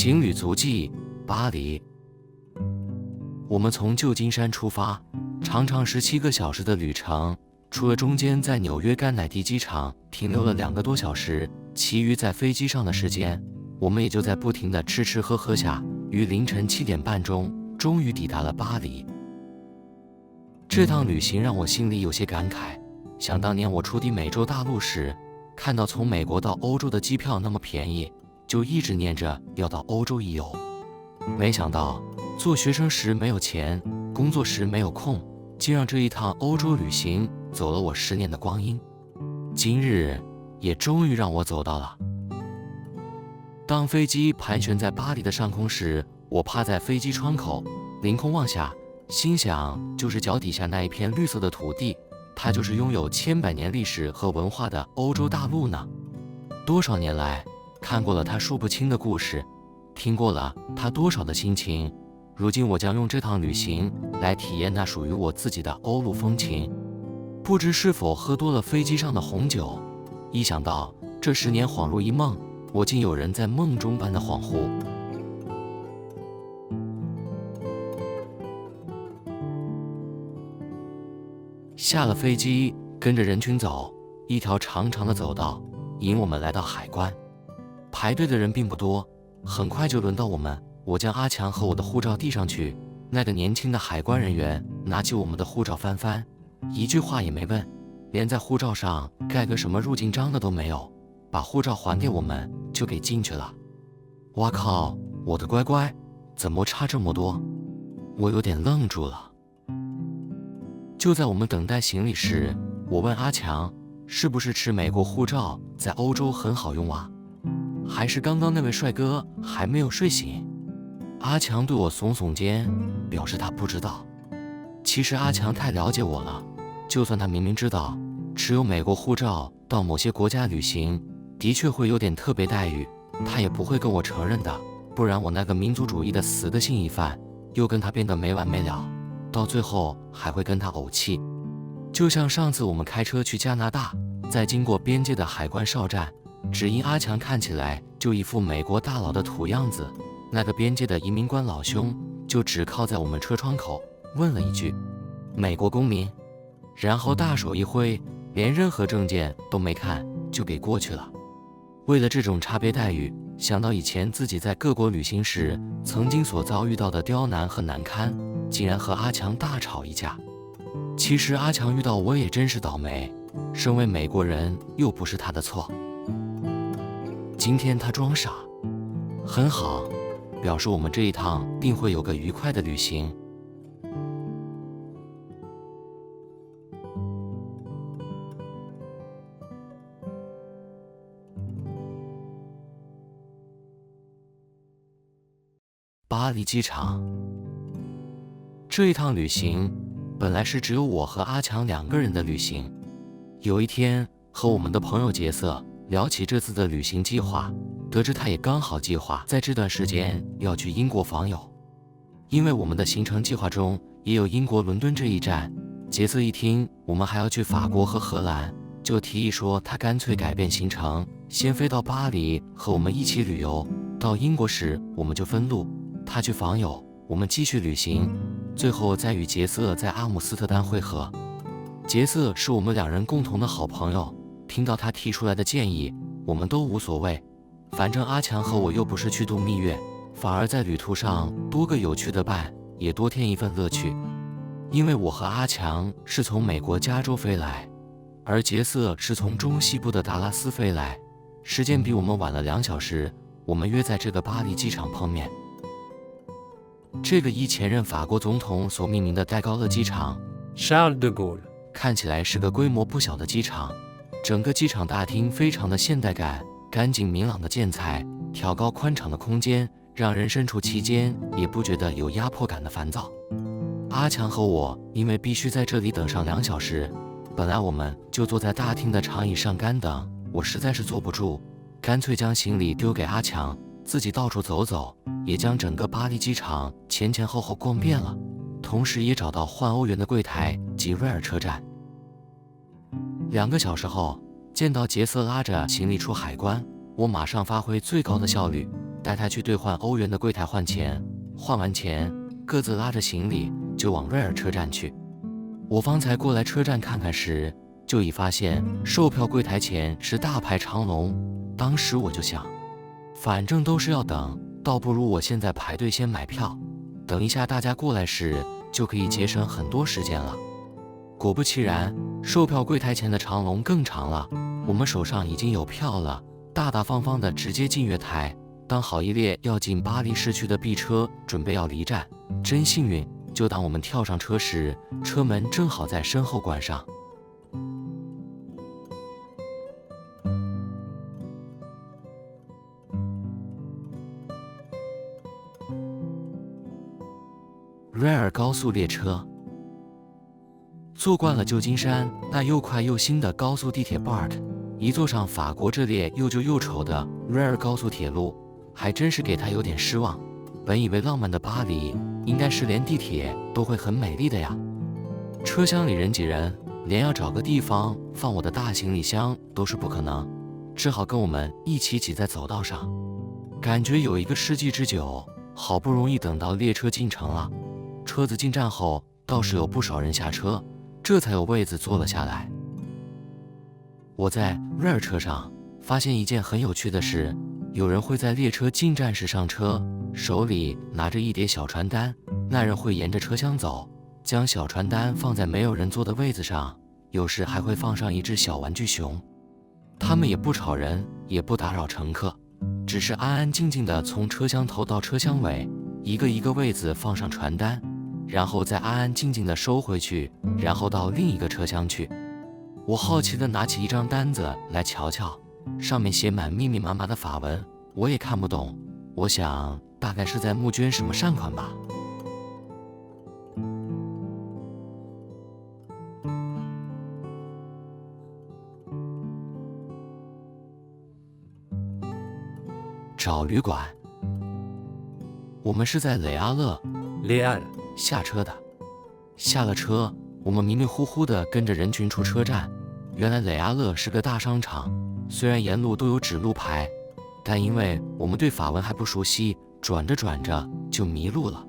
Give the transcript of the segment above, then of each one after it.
行旅足迹，巴黎。我们从旧金山出发，长长17个小时的旅程，除了中间在纽约甘乃迪机场停留了2个多小时，其余在飞机上的时间，我们也就在不停地吃吃喝喝下，于凌晨7点半钟，终于抵达了巴黎。这趟旅行让我心里有些感慨，想当年我出抵美洲大陆时，看到从美国到欧洲的机票那么便宜，就一直念着要到欧洲一游。没想到做学生时没有钱，工作时没有空，竟让这一趟欧洲旅行走了我10年的光阴。今日也终于让我走到了。当飞机盘旋在巴黎的上空时，我趴在飞机窗口，凌空望下，心想，就是脚底下那一片绿色的土地，它就是拥有千百年历史和文化的欧洲大陆呢。多少年来，看过了它数不清的故事，听过了它多少的心情，如今我将用这趟旅行来体验那属于我自己的欧陆风情。不知是否喝多了飞机上的红酒，一想到这10年恍如一梦，我竟有人在梦中般的恍惚。下了飞机，跟着人群走，一条长长的走道引我们来到海关。排队的人并不多，很快就轮到我们。我将阿强和我的护照递上去，那个年轻的海关人员拿起我们的护照翻翻，一句话也没问，连在护照上盖个什么入境章的都没有，把护照还给我们就给进去了。哇靠，我的乖乖，怎么差这么多？我有点愣住了。就在我们等待行李时，我问阿强，是不是持美国护照在欧洲很好用啊？还是刚刚那位帅哥还没有睡醒？阿强对我耸耸肩，表示他不知道。其实阿强太了解我了，就算他明明知道持有美国护照到某些国家旅行的确会有点特别待遇，他也不会跟我承认的，不然我那个民族主义的死个性一犯，又跟他变得没完没了，到最后还会跟他怄气。就像上次我们开车去加拿大，在经过边界的海关哨站，只因阿强看起来就一副美国大佬的土样子，那个边界的移民官老兄就只靠在我们车窗口问了一句美国公民，然后大手一挥，连任何证件都没看就给过去了。为了这种差别待遇，想到以前自己在各国旅行时曾经所遭遇到的刁难和难堪，竟然和阿强大吵一架。其实阿强遇到我也真是倒霉，身为美国人又不是他的错。今天他装傻，很好，表示我们这一趟定会有个愉快的旅行。巴黎机场。这一趟旅行本来是只有我和阿强2个人的旅行。有一天和我们的朋友杰瑟聊起这次的旅行计划，得知他也刚好计划在这段时间要去英国访友。因为我们的行程计划中也有英国伦敦这一站，杰瑟一听我们还要去法国和荷兰，就提议说他干脆改变行程，先飞到巴黎和我们一起旅游，到英国时我们就分路，他去访友，我们继续旅行，最后再与杰瑟在阿姆斯特丹会合。杰瑟是我们2人共同的好朋友，听到他提出来的建议，我们都无所谓，反正阿强和我又不是去度蜜月，反而在旅途上多个有趣的伴，也多添一份乐趣。因为我和阿强是从美国加州飞来，而杰瑟是从中西部的达拉斯飞来，时间比我们晚了2小时，我们约在这个巴黎机场碰面。这个依前任法国总统所命名的戴高乐机场 Charles de Gaulle 看起来是个规模不小的机场，整个机场大厅非常的现代感，干净明朗的建材，挑高宽敞的空间，让人身处其间也不觉得有压迫感的烦躁。阿强和我因为必须在这里等上2小时，本来我们就坐在大厅的长椅上干等，我实在是坐不住，干脆将行李丢给阿强，自己到处走走，也将整个巴黎机场前前后后逛遍了，同时也找到换欧元的柜台及瑞尔车站。2个小时后，见到杰瑟拉着行李出海关，我马上发挥最高的效率，带他去兑换欧元的柜台换钱，换完钱各自拉着行李就往瑞尔车站去。我方才过来车站看看时，就已发现售票柜台前是大排长龙。当时我就想，反正都是要等，倒不如我现在排队先买票，等一下大家过来时就可以节省很多时间了。果不其然，售票柜台前的长龙更长了，我们手上已经有票了，大大方方的直接进月台。当好一列要进巴黎市区的 B 车准备要离站，真幸运，就当我们跳上车时，车门正好在身后关上。瑞尔高速列车。坐惯了旧金山那又快又新的高速地铁 BART， 一坐上法国这列又旧又丑的瑞尔高速铁路，还真是给他有点失望。本以为浪漫的巴黎应该是连地铁都会很美丽的呀。车厢里人挤人，连要找个地方放我的大行李箱都是不可能，只好跟我们一起挤在走道上。感觉有1个世纪之久，好不容易等到列车进城了。车子进站后，倒是有不少人下车，这才有位子坐了下来。我在瑞尔车上发现一件很有趣的事，有人会在列车进站时上车，手里拿着一叠小传单，那人会沿着车厢走，将小传单放在没有人坐的位子上，有时还会放上一只小玩具熊。他们也不吵人，也不打扰乘客，只是安安静静地从车厢头到车厢尾，一个一个位子放上传单，然后再安安静静地收回去，然后到另一个车厢去。我好奇地拿起一张单子来瞧瞧，上面写满密密麻麻的法文，我也看不懂，我想大概是在募捐什么善款吧。找旅馆。我们是在雷阿勒下车的。下了车，我们迷迷糊糊地跟着人群出车站。原来雷阿勒是个大商场，虽然沿路都有指路牌，但因为我们对法文还不熟悉，转着转着就迷路了。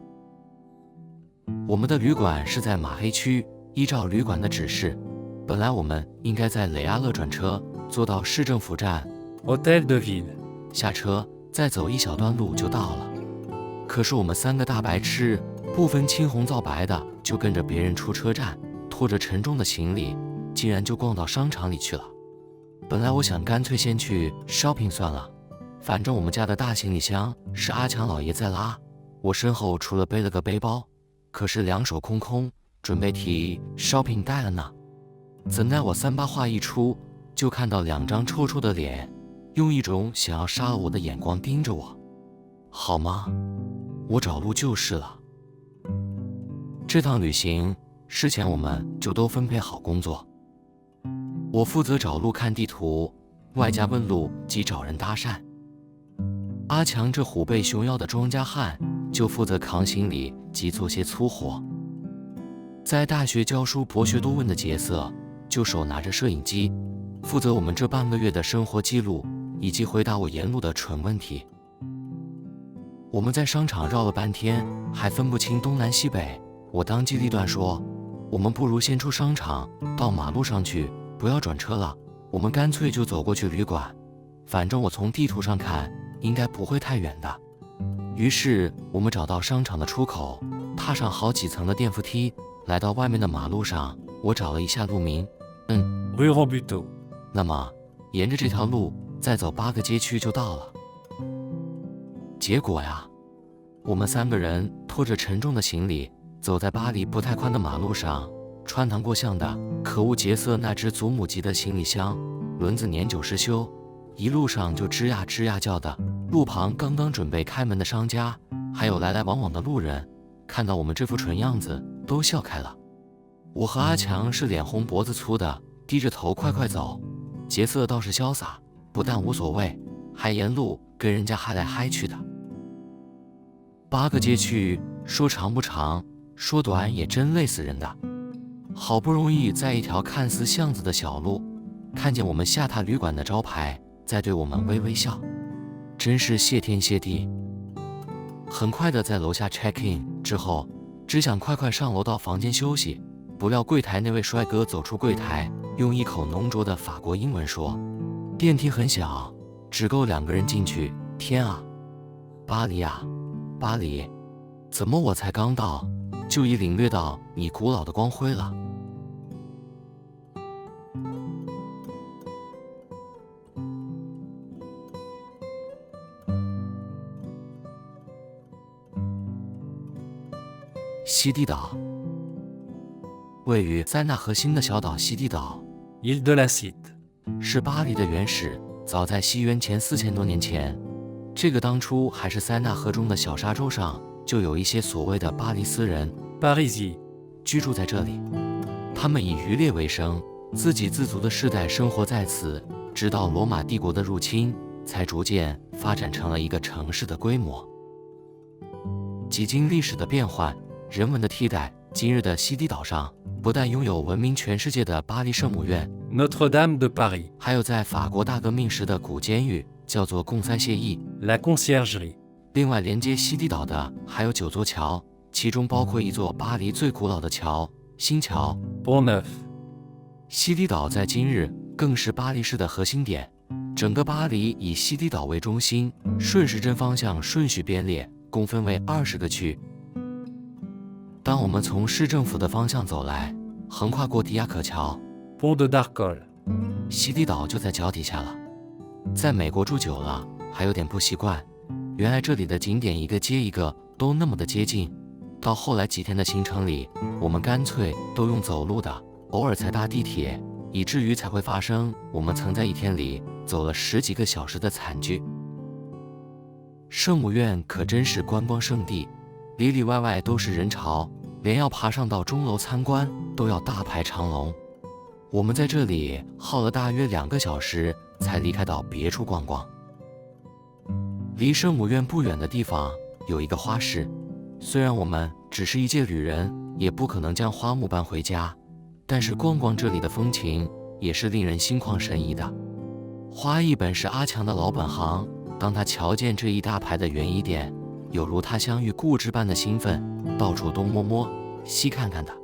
我们的旅馆是在马黑区，依照旅馆的指示，本来我们应该在雷阿勒转车，坐到市政府站 Hôtel de Ville， 下车，再走一小段路就到了。可是我们3个大白痴，不分青红皂白的就跟着别人出车站，拖着沉重的行李，竟然就逛到商场里去了。本来我想干脆先去 shopping 算了，反正我们家的大行李箱是阿强老爷在拉，我身后除了背了个背包，可是2手空空，准备提 shopping 袋了呢。怎奈我3八话一出，就看到2张臭臭的脸，用一种想要杀了我的眼光盯着我。好吗？我找路就是了。这趟旅行事前我们就都分配好工作，我负责找路看地图，外加问路及找人搭讪。阿强这虎背熊腰的庄稼汉就负责扛行李及做些粗活。在大学教书博学多问的杰瑟就手拿着摄影机，负责我们这半个月的生活记录以及回答我沿路的蠢问题。我们在商场绕了半天，还分不清东南西北。我当机立断说，我们不如先出商场，到马路上去，不要转车了，我们干脆就走过去旅馆，反正我从地图上看应该不会太远的。于是我们找到商场的出口，踏上好几层的电扶梯，来到外面的马路上。我找了一下路名Rue Rambuteau。那么沿着这条路再走8个街区就到了。结果呀，我们3个人拖着沉重的行李，走在巴黎不太宽的马路上，穿堂过巷的。可恶，杰瑟那只祖母级的行李箱轮子年久失修，一路上就吱呀吱呀叫的。路旁刚刚准备开门的商家，还有来来往往的路人，看到我们这副蠢样子都笑开了。我和阿强是脸红脖子粗的，低着头快快走。杰瑟倒是潇洒，不但无所谓，还沿路跟人家嗨来嗨去的。8个街区，说长不长，说短也真累死人的。好不容易在一条看似巷子的小路，看见我们下榻旅馆的招牌，在对我们微微笑。真是谢天谢地。很快的在楼下 check in 之后，只想快快上楼到房间休息，不料柜台那位帅哥走出柜台，用一口浓浊的法国英文说：“电梯很小，只够2个人进去。天啊，巴黎啊，巴黎，怎么我才刚到，就已领略到你古老的光辉了？”西堤岛，位于塞纳河新的小岛西堤岛， Île de la Cite. 是巴黎的原始。早在西元前4000多年前，这个当初还是塞纳河中的小沙洲上，就有一些所谓的巴黎斯人 Parisis. 居住在这里。他们以渔猎为生，自给自足的世代生活在此，直到罗马帝国的入侵，才逐渐发展成了一个城市的规模。几经历史的变换，人文的替代，今日的西堤岛上不但拥有闻名全世界的巴黎圣母院 Notre-Dame de Paris. 还有在法国大革命时的古监狱，叫做贡塞谢意。 La Conciergerie. 另外连接西堤岛的还有9座桥，其中包括一座巴黎最古老的桥——新桥。 Pont-Neuf. 西堤岛在今日更是巴黎市的核心点，整个巴黎以西堤岛为中心，顺时针方向顺序编列，共分为20个区。当我们从市政府的方向走来，横跨过迪亚可桥， Pont de Darcole. 西堤岛就在脚底下了。在美国住久了，还有点不习惯，原来这里的景点一个接一个都那么的接近。到后来几天的行程里，我们干脆都用走路的，偶尔才搭地铁，以至于才会发生我们曾在一天里走了10几个小时的惨剧。圣母院可真是观光胜地，里里外外都是人潮，连要爬上到钟楼参观都要大排长龙。我们在这里耗了大约2个小时才离开到别处逛逛。离圣母院不远的地方有一个花市，虽然我们只是一介旅人，也不可能将花木搬回家，但是逛逛这里的风情也是令人心旷神怡的。花艺本是阿强的老本行，当他瞧见这一大排的园艺店，有如他乡遇故知般的兴奋，到处东摸摸西看看的。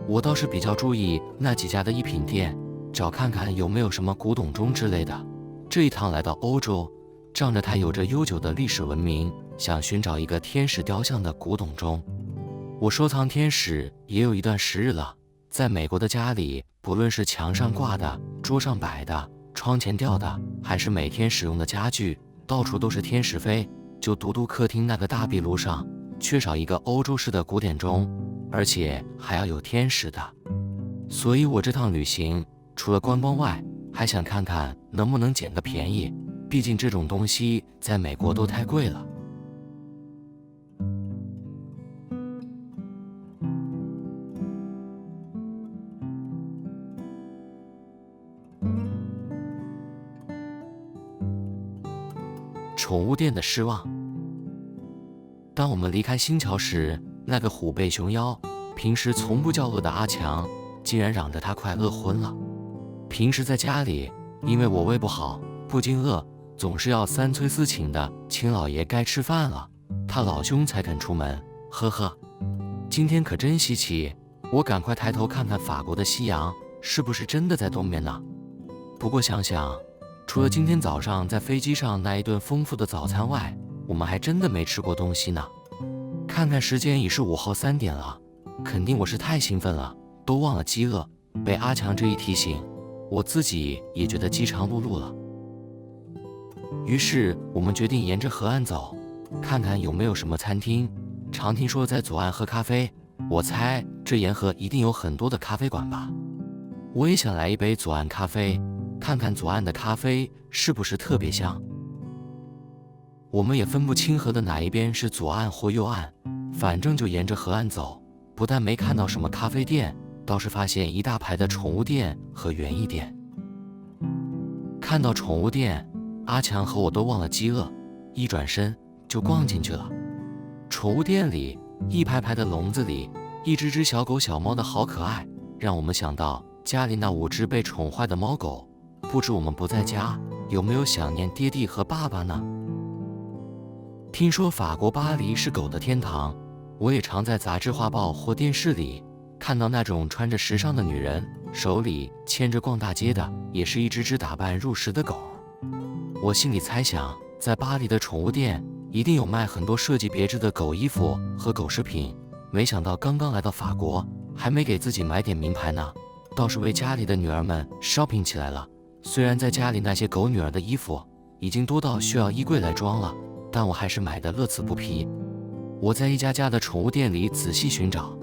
我倒是比较注意那几家的艺品店，找看看有没有什么古董钟之类的。这一趟来到欧洲，仗着它有着悠久的历史文明，想寻找一个天使雕像的古董钟。我收藏天使也有一段时日了，在美国的家里，不论是墙上挂的、桌上摆的、窗前吊的，还是每天使用的家具，到处都是天使飞。就独独客厅那个大壁炉上，缺少一个欧洲式的古典钟，而且还要有天使的。所以我这趟旅行除了观光外，还想看看能不能捡个便宜，毕竟这种东西在美国都太贵了。宠物店的失望。当我们离开新桥时，那个虎背熊腰、平时从不叫饿的阿强，竟然嚷着他快饿昏了。平时在家里，因为我胃不好，不禁饿，总是要3催4请的请老爷该吃饭了，他老兄才肯出门。呵呵，今天可真稀奇，我赶快抬头看看法国的夕阳，是不是真的在东面呢？不过想想，除了今天早上在飞机上那一顿丰富的早餐外，我们还真的没吃过东西呢。看看时间已是午后3点了，肯定我是太兴奋了，都忘了饥饿。被阿强这一提醒，我自己也觉得饥肠辘辘了。于是我们决定沿着河岸走，看看有没有什么餐厅。常听说在左岸喝咖啡，我猜这沿河一定有很多的咖啡馆吧。我也想来一杯左岸咖啡，看看左岸的咖啡是不是特别香。我们也分不清河的哪一边是左岸或右岸，反正就沿着河岸走，不但没看到什么咖啡店，倒是发现一大排的宠物店和园艺店。看到宠物店，阿强和我都忘了饥饿，一转身就逛进去了。宠物店里一排排的笼子里，一只只小狗小猫的好可爱，让我们想到家里那5只被宠坏的猫狗。不知我们不在家，有没有想念爹地和爸爸呢？听说法国巴黎是狗的天堂，我也常在杂志画报或电视里看到那种穿着时尚的女人，手里牵着逛大街的，也是一只只打扮入时的狗。我心里猜想，在巴黎的宠物店一定有卖很多设计别致的狗衣服和狗饰品。没想到刚刚来到法国，还没给自己买点名牌呢，倒是为家里的女儿们 shopping 起来了。虽然在家里那些狗女儿的衣服已经多到需要衣柜来装了，但我还是买得乐此不疲。我在一家家的宠物店里仔细寻找，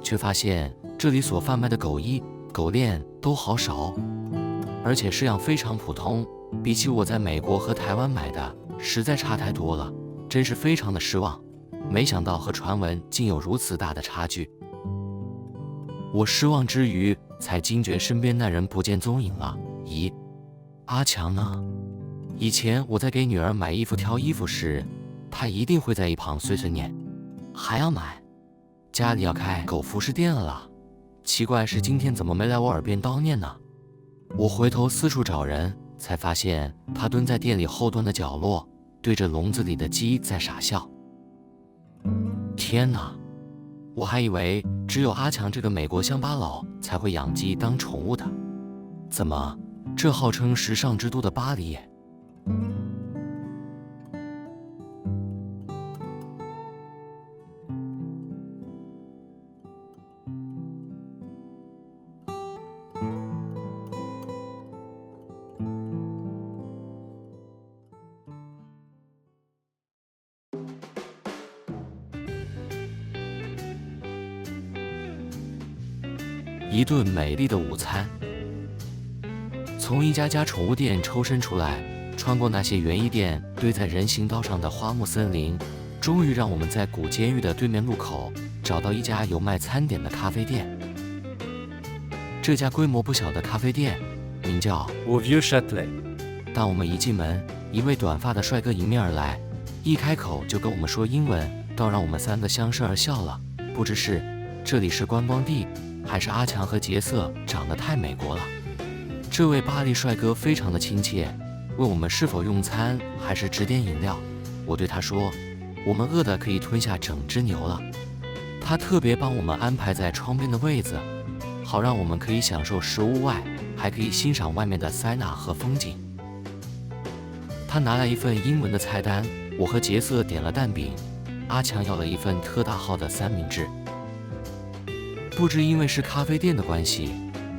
却发现这里所贩卖的狗衣、狗链都好少，而且式样非常普通，比起我在美国和台湾买的实在差太多了，真是非常的失望。没想到和传闻竟有如此大的差距。我失望之余，才惊觉身边那人不见踪影了。咦，阿强呢？以前我在给女儿买衣服挑衣服时，她一定会在一旁碎碎念，还要买，家里要开狗服饰店了啦。奇怪是今天怎么没来我耳边叨念呢？我回头四处找人，才发现她蹲在店里后端的角落，对着笼子里的鸡在傻笑。天哪，我还以为只有阿强这个美国乡巴佬才会养鸡当宠物的，怎么这号称时尚之都的巴黎也……一顿美丽的午餐。从一家家宠物店抽身出来，穿过那些园艺店堆在人行道上的花木森林，终于让我们在古监狱的对面路口找到一家有卖餐点的咖啡店。这家规模不小的咖啡店名叫 Au Vieux Châtelet。当我们一进门，一位短发的帅哥迎面而来，一开口就跟我们说英文，倒让我们三个相视而笑了。不知是这里是观光地，还是阿强和杰瑟长得太美国了。这位巴黎帅哥非常的亲切，问我们是否用餐还是只点饮料。我对他说，我们饿得可以吞下整只牛了。他特别帮我们安排在窗边的位子，好让我们可以享受食物外，还可以欣赏外面的塞纳和风景。他拿来一份英文的菜单，我和杰瑟点了蛋饼，阿强要了一份特大号的三明治。不知因为是咖啡店的关系，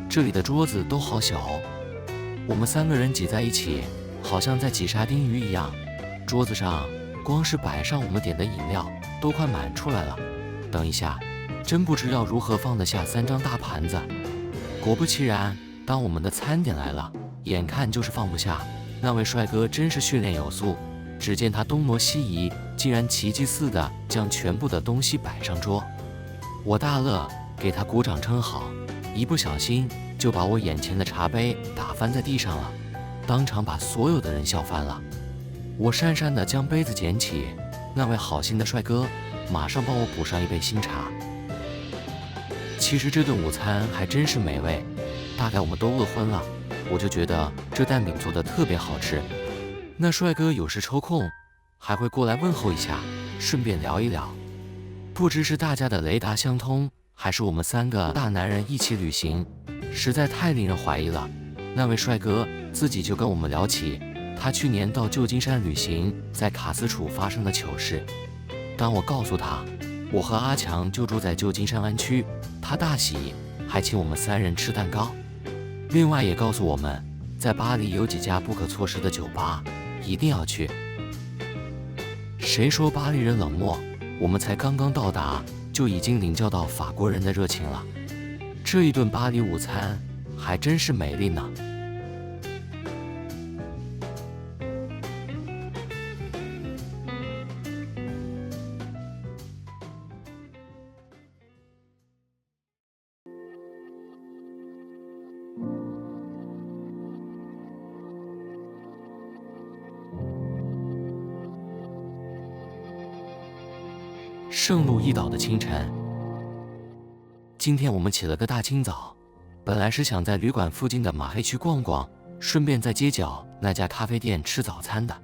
这里的桌子都好小，我们三个人挤在一起，好像在挤沙丁鱼一样。桌子上光是摆上我们点的饮料都快满出来了，等一下，真不知要如何放得下3张大盘子。果不其然，当我们的餐点来了，眼看就是放不下，那位帅哥真是训练有素，只见他东挪西移，竟然奇迹似的将全部的东西摆上桌。我大乐，给他鼓掌称好，一不小心就把我眼前的茶杯打翻在地上了，当场把所有的人笑翻了。我讪讪地将杯子捡起，那位好心的帅哥马上帮我补上一杯新茶。其实这顿午餐还真是美味，大概我们都饿昏了，我就觉得这蛋饼做得特别好吃。那帅哥有时抽空还会过来问候一下，顺便聊一聊。不知是大家的雷达相通，还是我们3个大男人一起旅行，实在太令人怀疑了。那位帅哥自己就跟我们聊起他去年到旧金山旅行，在卡斯楚发生的糗事。当我告诉他我和阿强就住在旧金山湾区，他大喜，还请我们3人吃蛋糕。另外也告诉我们，在巴黎有几家不可错失的酒吧，一定要去。谁说巴黎人冷漠？我们才刚刚到达，就已经领教到法国人的热情了。这一顿巴黎午餐还真是美丽呢。圣路易岛的清晨，今天我们起了个大清早，本来是想在旅馆附近的马黑区逛逛，顺便在街角那家咖啡店吃早餐的。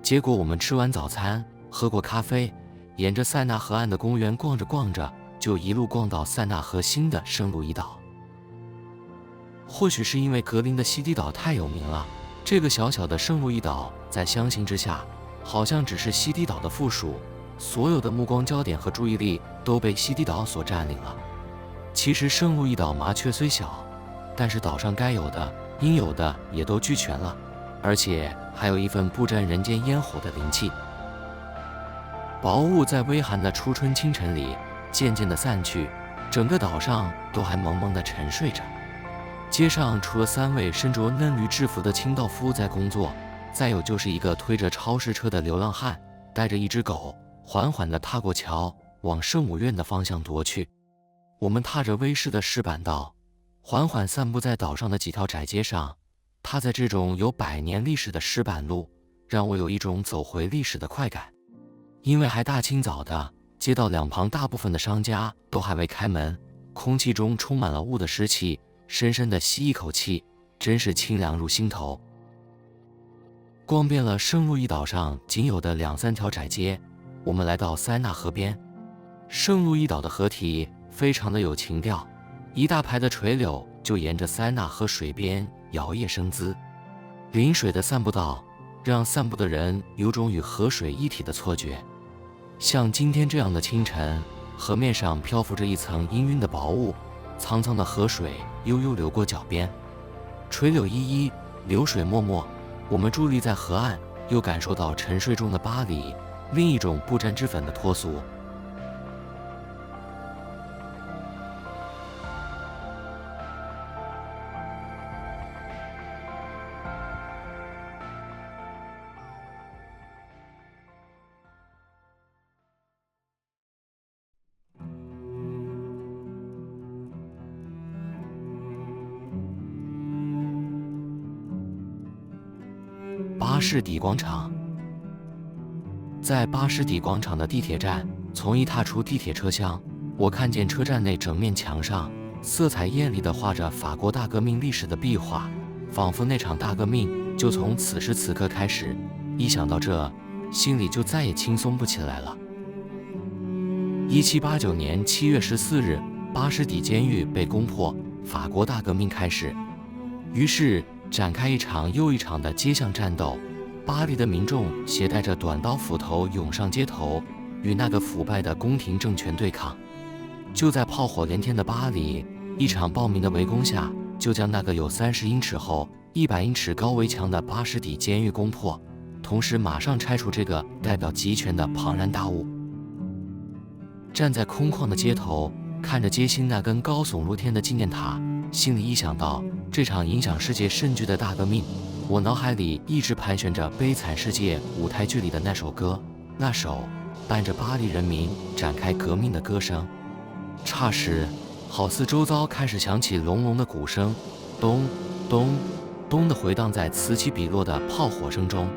结果我们吃完早餐，喝过咖啡，沿着塞纳河岸的公园逛着逛着，就一路逛到塞纳河新的圣路易岛。或许是因为格林的西堤岛太有名了，这个小小的圣路易岛在相形之下，好像只是西堤岛的附属，所有的目光焦点和注意力都被西堤岛所占领了。其实圣路易岛麻雀虽小，但是岛上该有的、应有的也都俱全了，而且还有一份不沾人间烟火的灵气。薄雾在微寒的初春清晨里渐渐地散去，整个岛上都还蒙蒙地沉睡着。街上除了3位身着嫩绿制服的清道夫在工作，再有就是一个推着超市车的流浪汉，带着一只狗，缓缓地踏过桥，往圣母院的方向踱去。我们踏着微湿的石板道，缓缓散布在岛上的几条窄街上。踏在这种有100年历史的石板路，让我有一种走回历史的快感。因为还大清早的，街道两旁大部分的商家都还未开门，空气中充满了雾的湿气，深深地吸一口气，真是清凉入心头。逛遍了圣路易岛上仅有的2、3条窄街，我们来到塞纳河边。圣路易岛的河体非常的有情调，一大排的垂柳就沿着塞纳河水边摇曳生姿，临水的散步道让散步的人有种与河水一体的错觉。像今天这样的清晨，河面上漂浮着一层氤氲的薄雾，苍苍的河水悠悠流过脚边，垂柳依依，流水脉脉。我们伫立在河岸，又感受到沉睡中的巴黎另一种不沾脂粉的脱俗。巴士底广场。在巴士底广场的地铁站，从一踏出地铁车厢，我看见车站内整面墙上色彩艳丽地画着法国大革命历史的壁画，仿佛那场大革命就从此时此刻开始。一想到这，心里就再也轻松不起来了。1789年7月14日，巴士底监狱被攻破，法国大革命开始，于是展开一场又一场的街巷战斗。巴黎的民众携带着短刀斧头涌上街头，与那个腐败的宫廷政权对抗。就在炮火连天的巴黎，一场暴民的围攻下，就将那个有30英尺厚、100英尺高围墙的巴士底监狱攻破，同时马上拆除这个代表集权的庞然大物。站在空旷的街头，看着街心那根高耸入天的纪念塔，心里一想到这场影响世界甚巨的大革命，我脑海里一直盘旋着《悲惨世界》舞台剧里的那首歌，那首伴着巴黎人民展开革命的歌声。霎时，好似周遭开始响起隆隆的鼓声，咚咚咚地回荡在此起彼落的炮火声中。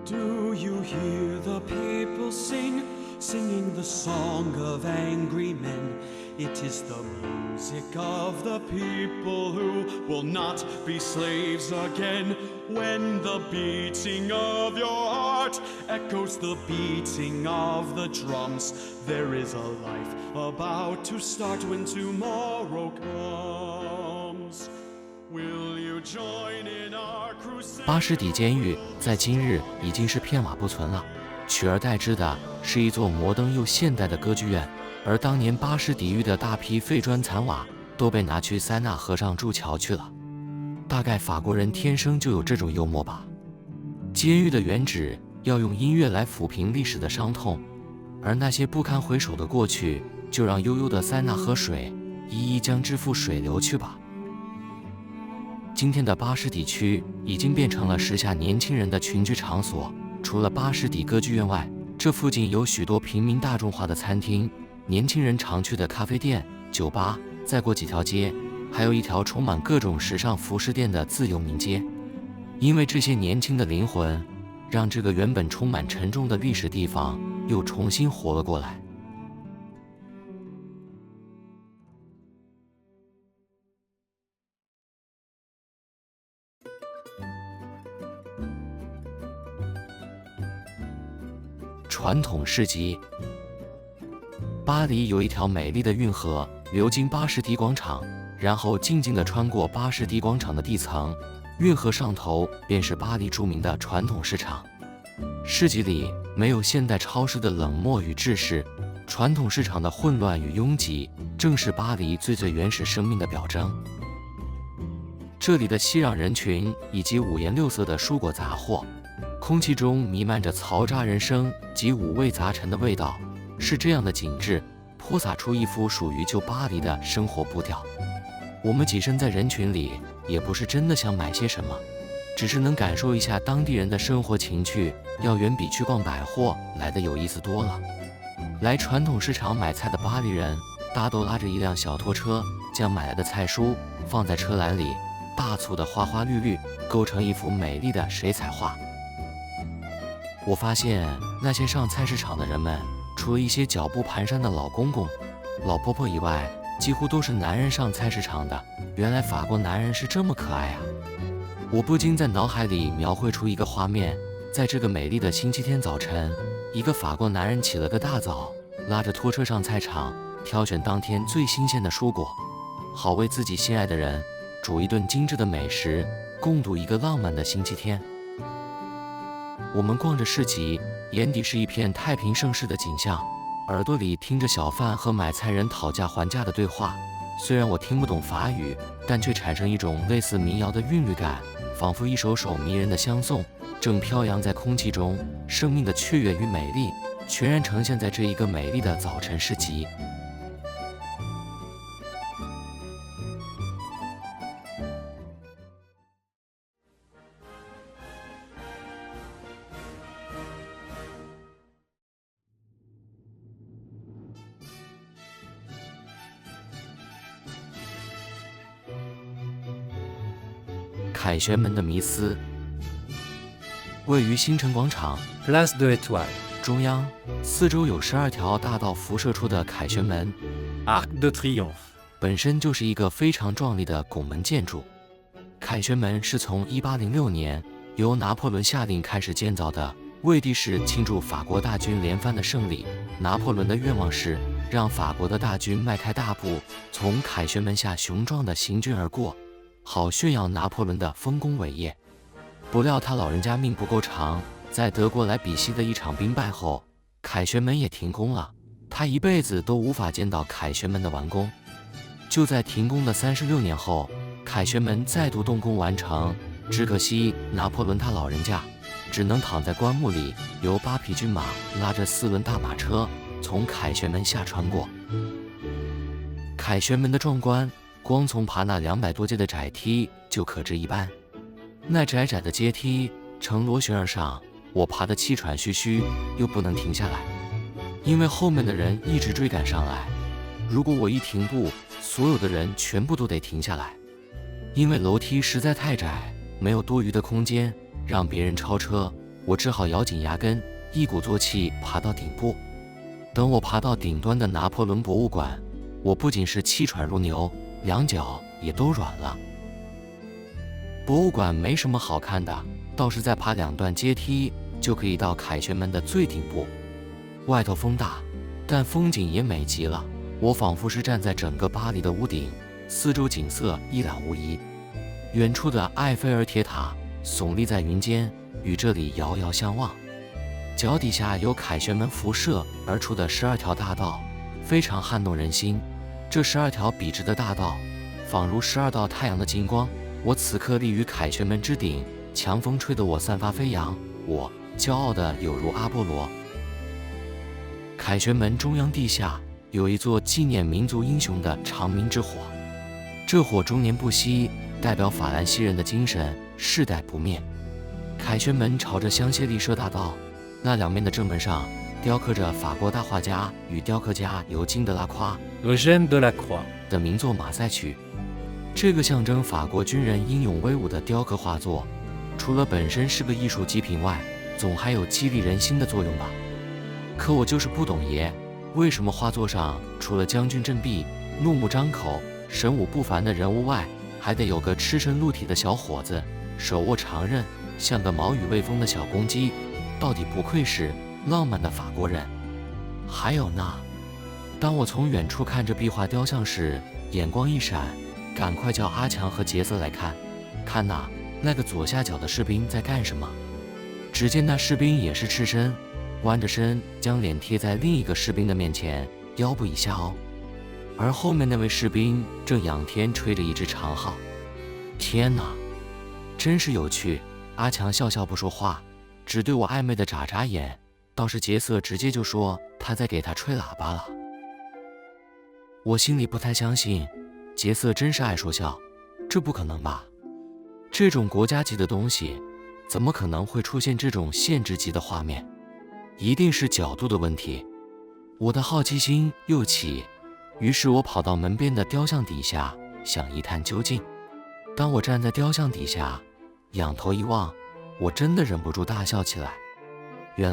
Do you hear the people sing, singing the song of angry men? It is the music of the people who will not be slaves again. When the beating of your heart echoes the beating of the drums, there is a life about to start when tomorrow comes. Will you join in our crusade? 巴士底监狱在今日已经是片瓦不存了，取而代之的是一座摩登又现代的歌剧院。而当年巴士底狱的大批废砖残瓦都被拿去塞纳河上筑桥去了。大概法国人天生就有这种幽默吧。监狱的原旨要用音乐来抚平历史的伤痛，而那些不堪回首的过去，就让悠悠的塞纳河水一一将之付水流去吧。今天的巴士底区已经变成了时下年轻人的群居场所。除了巴士底歌剧院外，这附近有许多平民大众化的餐厅，年轻人常去的咖啡店、酒吧，再过几条街，还有一条充满各种时尚服饰店的自由民街。因为这些年轻的灵魂，让这个原本充满沉重的历史地方又重新活了过来。传统市集。巴黎有一条美丽的运河流经巴士底广场，然后静静地穿过巴士底广场的地层，运河上头便是巴黎著名的传统市场。市集里没有现代超市的冷漠与制式，传统市场的混乱与拥挤，正是巴黎最原始生命的表征。这里的熙攘人群以及五颜六色的蔬果杂货，空气中弥漫着嘈杂人声及五味杂陈的味道，是这样的景致，泼洒出一幅属于旧巴黎的生活步调。我们跻身在人群里，也不是真的想买些什么，只是能感受一下当地人的生活情趣，要远比去逛百货来得有意思多了。来传统市场买菜的巴黎人，大都拉着一辆小拖车，将买来的菜蔬放在车篮里，大簇的花花绿绿，构成一幅美丽的水彩画。我发现那些上菜市场的人们，除了一些脚步蹒跚的老公公、老婆婆以外，几乎都是男人上菜市场的。原来法国男人是这么可爱啊！我不禁在脑海里描绘出一个画面，在这个美丽的星期天早晨，一个法国男人起了个大早，拉着拖车上菜场，挑选当天最新鲜的蔬果，好为自己心爱的人煮一顿精致的美食，共度一个浪漫的星期天。我们逛着市集，眼底是一片太平盛世的景象，耳朵里听着小贩和买菜人讨价还价的对话。虽然我听不懂法语，但却产生一种类似民谣的韵律感，仿佛一首首迷人的相送正飘扬在空气中，生命的雀跃与美丽全然呈现在这一个美丽的早晨市集。凯旋门的迷思。位于新城广场 Place de l'Étoile, 中央，四周有12条大道辐射出的凯旋门， Arc de Triomphe, 本身就是一个非常壮丽的拱门建筑。凯旋门是从1806年由拿破仑下令开始建造的，为的是庆祝法国大军连番的胜利。拿破仑的愿望是让法国的大军迈开大步，从凯旋门下雄壮地行军而过，好炫耀拿破仑的丰功伟业。不料他老人家命不够长，在德国莱比锡的一场兵败后，凯旋门也停工了，他一辈子都无法见到凯旋门的完工。就在停工的36年后，凯旋门再度动工完成，只可惜拿破仑他老人家只能躺在棺木里，由8匹军马拉着4轮大马车从凯旋门下穿过。凯旋门的壮观，光从爬那200多阶的窄梯就可知一斑。那窄窄的阶梯呈螺旋而上，我爬得气喘吁吁，又不能停下来，因为后面的人一直追赶上来。如果我一停步，所有的人全部都得停下来，因为楼梯实在太窄，没有多余的空间让别人超车。我只好咬紧牙根，一鼓作气爬到顶部。等我爬到顶端的拿破仑博物馆，我不仅是气喘如牛，两脚也都软了。博物馆没什么好看的，倒是再爬2段阶梯就可以到凯旋门的最顶部。外头风大，但风景也美极了，我仿佛是站在整个巴黎的屋顶，四周景色一览无遗。远处的埃菲尔铁塔耸立在云间，与这里遥遥相望。脚底下有凯旋门辐射而出的12条大道，非常撼动人心。这12条笔直的大道，仿如12道太阳的金光。我此刻立于凯旋门之顶，强风吹得我散发飞扬，我骄傲的有如阿波罗。凯旋门中央地下有一座纪念民族英雄的长明之火，这火终年不息，代表法兰西人的精神，世代不灭。凯旋门朝着香榭丽舍大道，那两面的正门上雕刻着法国大画家与雕刻家尤金·德拉夸 Eugène Delacroix, 的名作《马赛曲》。这个象征法国军人英勇威武的雕刻画作，除了本身是个艺术极品外，总还有激励人心的作用吧。可我就是不懂爷，为什么画作上除了将军振臂、怒目张口、神武不凡的人物外，还得有个赤身露体的小伙子，手握长刃，像个毛羽未丰的小公鸡。到底不愧是浪漫的法国人。还有那，当我从远处看着壁画雕像时，眼光一闪，赶快叫阿强和杰瑟来看，看那个左下角的士兵在干什么。只见那士兵也是赤身，弯着身将脸贴在另一个士兵的面前，腰部以下哦。而后面那位士兵正仰天吹着一支长号。天哪，真是有趣！阿强笑笑不说话，只对我暧昧的眨眨眼，倒是杰瑟直接就说他在给他吹喇叭了。我心里不太相信，杰瑟真是爱说笑，这不可能吧？这种国家级的东西，怎么可能会出现这种限制级的画面？一定是角度的问题。我的好奇心又起，于是我跑到门边的雕像底下，想一探究竟。当我站在雕像底下，仰头一望，我真的忍不住大笑起来。原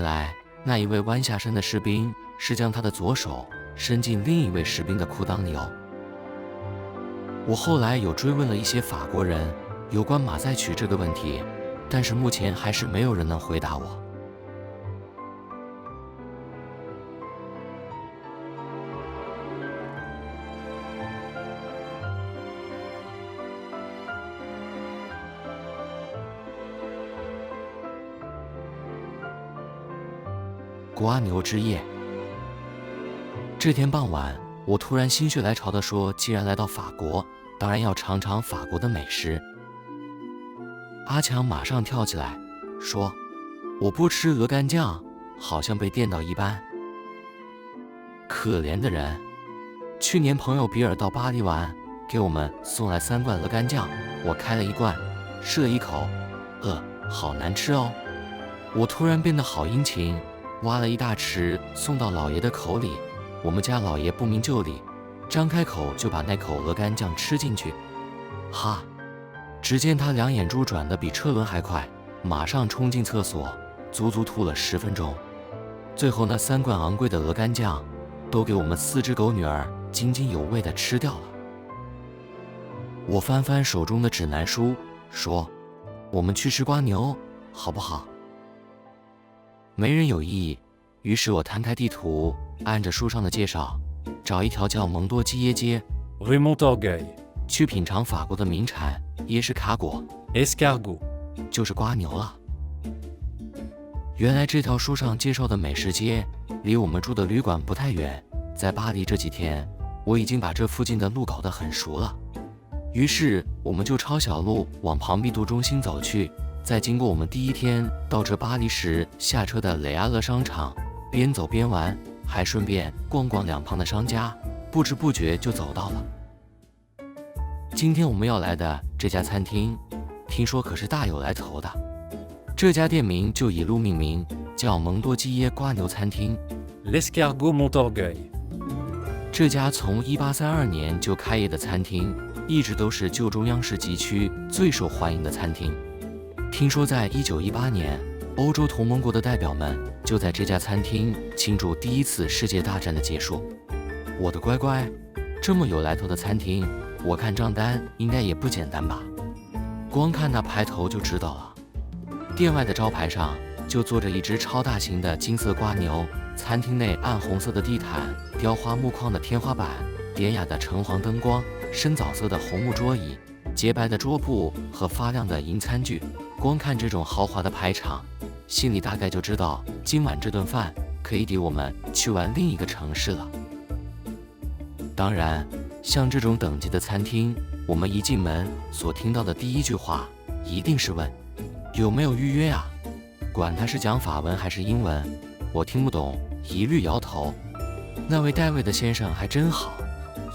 来那一位弯下身的士兵是将他的左手伸进另一位士兵的裤裆里哦。我后来有追问了一些法国人有关马赛曲这个问题，但是目前还是没有人能回答我。瓜牛之夜。这天傍晚，我突然心血来潮地说，既然来到法国，当然要尝尝法国的美食。阿强马上跳起来说，我不吃鹅肝酱，好像被电到一般。可怜的人，去年朋友比尔到巴黎玩，给我们送来3罐鹅肝酱，我开了1罐，试了1口，好难吃哦。我突然变得好殷勤，挖了一大匙送到老爷的口里。我们家老爷不明就里，张开口就把那口鹅肝酱吃进去。哈！只见他2眼珠转得比车轮还快，马上冲进厕所，足足吐了10分钟。最后那3罐昂贵的鹅肝酱都给我们4只狗女儿津津有味地吃掉了。我翻翻手中的指南书，说，我们去吃瓜牛好不好？没人有异议，于是我摊开地图，按着书上的介绍，找一条叫蒙多基耶街 Rue Montorgueil, 去品尝法国的名产椰式卡果， Escargot. 就是瓜牛了。原来这条书上介绍的美食街离我们住的旅馆不太远，在巴黎这几天，我已经把这附近的路搞得很熟了。于是我们就抄小路往庞毕度中心走去，在经过我们第一天到这巴黎时下车的雷阿勒商场，边走边玩，还顺便逛逛两旁的商家，不知不觉就走到了。今天我们要来的这家餐厅，听说可是大有来头的。这家店名就以路命名，叫蒙多基耶瓜牛餐厅。L'Escargot Montorgueil. 这家从1832年就开业的餐厅，一直都是旧中央市集区最受欢迎的餐厅。听说在1918年，欧洲同盟国的代表们就在这家餐厅庆祝第1次世界大战的结束。我的乖乖，这么有来头的餐厅，我看账单应该也不简单吧？光看那牌头就知道了。店外的招牌上就坐着一只超大型的金色瓜牛，餐厅内暗红色的地毯，雕花木框的天花板，典雅的橙黄灯光，深枣色的红木桌椅，洁白的桌布和发亮的银餐具。光看这种豪华的排场，心里大概就知道今晚这顿饭可以抵我们去玩另一个城市了。当然，像这种等级的餐厅，我们一进门所听到的第一句话一定是问有没有预约啊？管他是讲法文还是英文，我听不懂，一律摇头。那位带位的先生还真好，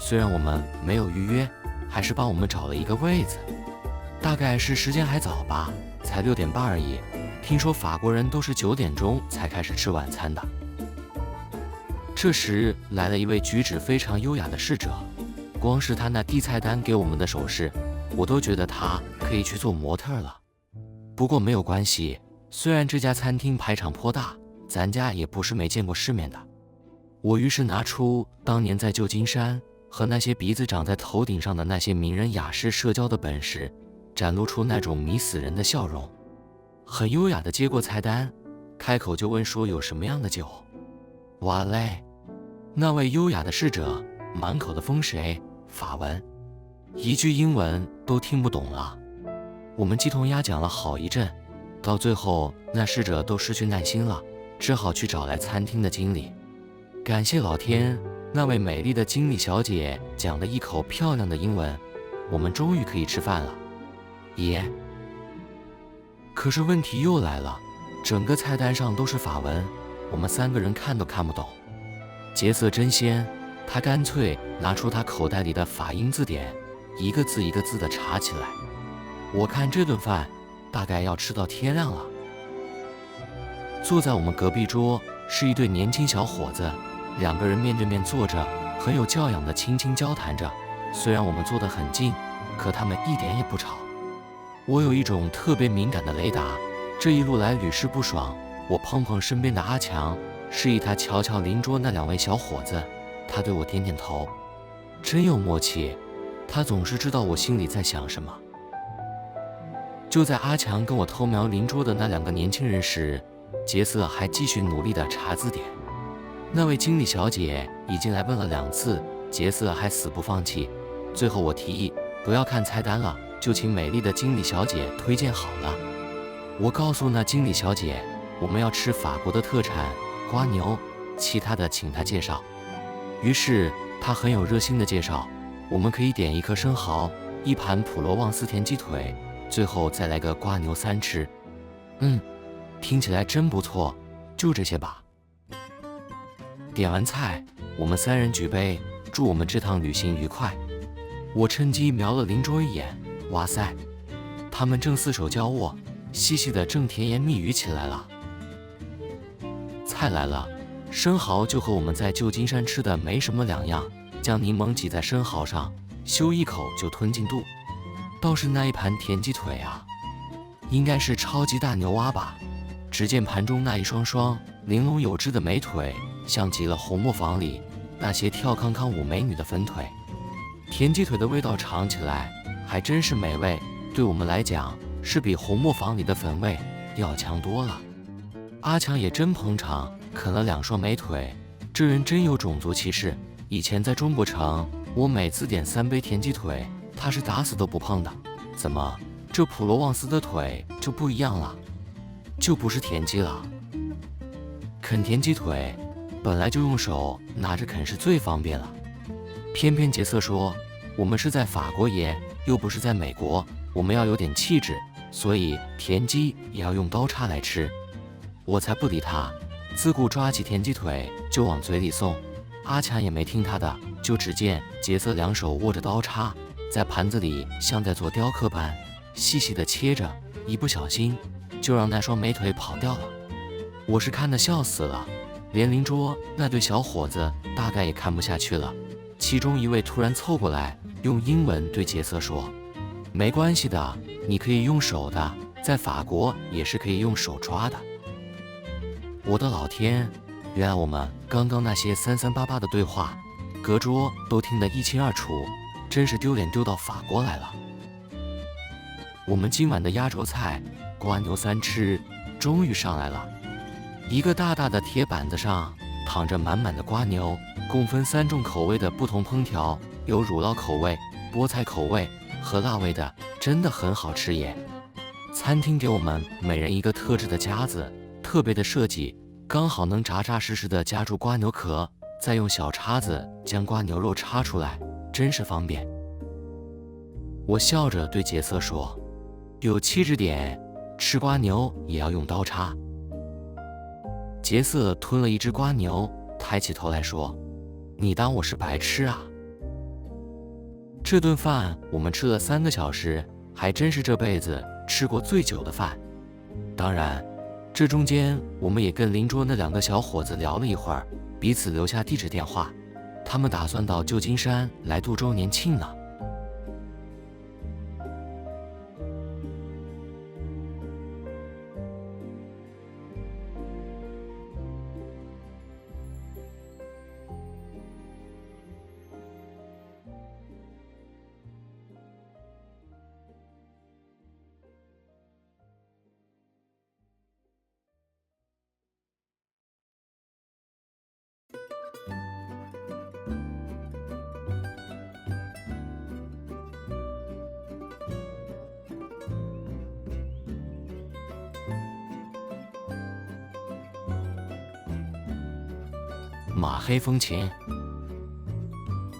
虽然我们没有预约，还是帮我们找了一个位子。大概是时间还早吧，才6点半而已。听说法国人都是9点钟才开始吃晚餐的。这时来了一位举止非常优雅的侍者，光是他那递菜单给我们的手势，我都觉得他可以去做模特了。不过没有关系，虽然这家餐厅排场颇大，咱家也不是没见过世面的。我于是拿出当年在旧金山和那些鼻子长在头顶上的那些名人雅士社交的本事，展露出那种迷死人的笑容。很优雅地接过菜单，开口就问说有什么样的酒。哇嘞，那位优雅的侍者满口的风水法文，一句英文都听不懂了。我们鸡同鸭讲了好一阵，到最后那侍者都失去耐心了，只好去找来餐厅的经理。感谢老天，那位美丽的经理小姐讲了一口漂亮的英文，我们终于可以吃饭了。耶！可是问题又来了，整个菜单上都是法文，我们3个人看都看不懂。杰瑟真仙，他干脆拿出他口袋里的法音字典，一个字一个字地查起来。我看这顿饭大概要吃到天亮了。坐在我们隔壁桌是一对年轻小伙子，2个人面对面坐着，很有教养地轻轻交谈着。虽然我们坐得很近，可他们一点也不吵。我有一种特别敏感的雷达，这一路来屡试不爽。我碰碰身边的阿强，示意他瞧瞧邻桌那2位小伙子，他对我点点头，真有默契，他总是知道我心里在想什么。就在阿强跟我偷瞄邻桌的那2个年轻人时，杰瑟还继续努力地查字典。那位经理小姐已经来问了2次，杰瑟还死不放弃。最后我提议不要看菜单了，就请美丽的经理小姐推荐好了。我告诉那经理小姐，我们要吃法国的特产瓜牛，其他的请她介绍。于是她很有热心的介绍，我们可以点1颗生蚝，1盘普罗旺斯田鸡腿，最后再来个瓜牛3吃。听起来真不错，就这些吧。点完菜，我们3人举杯，祝我们这趟旅行愉快。我趁机瞄了邻桌一眼，哇塞，他们正4手交握，嬉戏的正甜言蜜语起来了。菜来了，生蚝就和我们在旧金山吃的没什么两样，将柠檬挤在生蚝上，咻一口就吞进肚。倒是那1盘田鸡腿啊，应该是超级大牛蛙吧。只见盘中那一双双玲珑有致的美腿，像极了红磨坊里那些跳康康舞美女的粉腿。田鸡腿的味道尝起来还真是美味，对我们来讲是比红磨坊里的粉味要强多了。阿强也真捧场，啃了2双美腿，这人真有种族歧视。以前在中国城，我每次点3杯田鸡腿，他是打死都不碰的。怎么这普罗旺斯的腿就不一样了，就不是田鸡了？啃田鸡腿本来就用手拿着啃是最方便了，偏偏杰瑟说我们是在法国爷，又不是在美国，我们要有点气质，所以田鸡也要用刀叉来吃。我才不理他，自顾抓起田鸡腿就往嘴里送。阿强也没听他的，就只见杰瑟2手握着刀叉，在盘子里像在做雕刻般细细地切着，一不小心就让那双美腿跑掉了。我是看得笑死了，连邻桌那对小伙子大概也看不下去了。其中一位突然凑过来，用英文对杰瑟说：“没关系的，你可以用手的，在法国也是可以用手抓的。”我的老天，原来我们刚刚那些338的对话，隔桌都听得一清二楚，真是丢脸丢到法国来了。我们今晚的压轴菜瓜牛3吃终于上来了。一个大大的铁板子上躺着满满的瓜牛，共分3种口味的不同烹调，有乳酪口味、菠菜口味和辣味的，真的很好吃耶。餐厅给我们每人一个特制的夹子，特别的设计，刚好能扎扎实实的夹住瓜牛壳，再用小叉子将瓜牛肉插出来，真是方便。我笑着对杰瑟说：“有气质点，吃瓜牛也要用刀叉。”杰瑟吞了一只瓜牛，抬起头来说：“你当我是白痴啊？”这顿饭我们吃了3个小时，还真是这辈子吃过最久的饭。当然，这中间我们也跟邻桌那2个小伙子聊了一会儿，彼此留下地址电话，他们打算到旧金山来度周年庆呢。马黑风情。